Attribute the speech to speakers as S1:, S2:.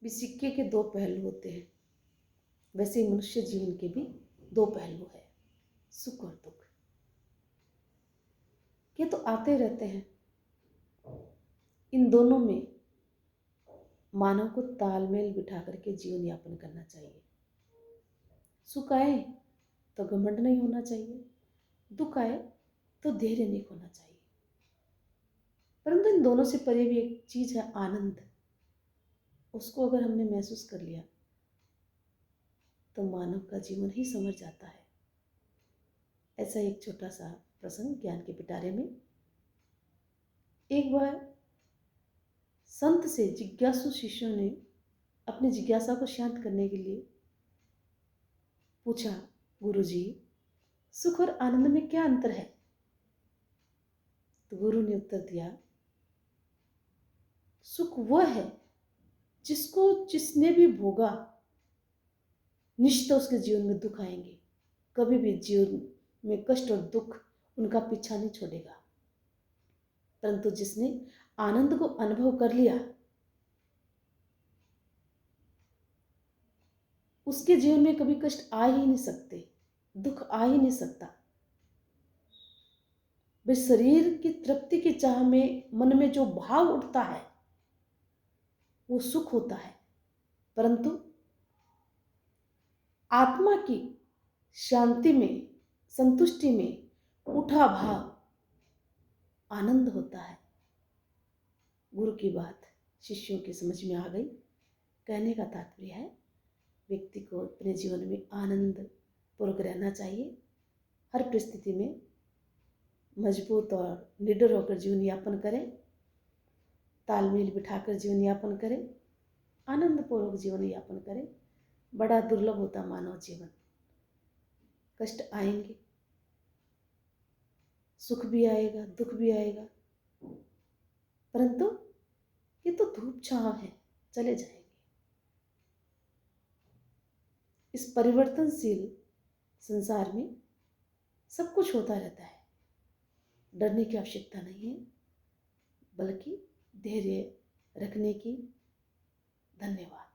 S1: भी सिक्के के दो पहलू होते हैं, वैसे ही मनुष्य जीवन के भी दो पहलू है, सुख और दुख। ये तो आते रहते हैं। इन दोनों में मानव को तालमेल बिठा करके जीवन यापन करना चाहिए। सुख आए तो घमंड नहीं होना चाहिए, दुख आए तो धैर्य नहीं होना चाहिए। परंतु इन दोनों से परे भी एक चीज है, आनंद। उसको अगर हमने महसूस कर लिया तो मानव का जीवन ही संवर जाता है। ऐसा एक छोटा सा प्रसंग ज्ञान के पिटारे में। एक बार संत से जिज्ञासु शिष्यों ने अपनी जिज्ञासा को शांत करने के लिए पूछा, गुरुजी, सुख और आनंद में क्या अंतर है? तो गुरु ने उत्तर दिया, सुख वह है जिसको जिसने भी भोगा निश्चित उसके जीवन में दुख आएंगे। कभी भी जीवन में कष्ट और दुख उनका पीछा नहीं छोड़ेगा। परंतु जिसने आनंद को अनुभव कर लिया उसके जीवन में कभी कष्ट आ ही नहीं सकते, दुख आ ही नहीं सकता। बस शरीर की तृप्ति की चाह में मन में जो भाव उठता है वो सुख होता है, परंतु आत्मा की शांति में, संतुष्टि में उठा भाव आनंद होता है। गुरु की बात शिष्यों की समझ में आ गई। कहने का तात्पर्य है, व्यक्ति को अपने जीवन में आनंद पूर्वक रहना चाहिए। हर परिस्थिति में मजबूत और निडर होकर जीवन यापन करें, तालमेल बिठाकर जीवन यापन करें, आनंद पूर्वक जीवन यापन करें। बड़ा दुर्लभ होता मानव जीवन। कष्ट आएंगे, सुख भी आएगा, दुख भी आएगा, परंतु ये तो धूप छांव है, चले जाएंगे। इस परिवर्तनशील संसार में सब कुछ होता रहता है। डरने की आवश्यकता नहीं है, बल्कि धैर्य रखने की। धन्यवाद।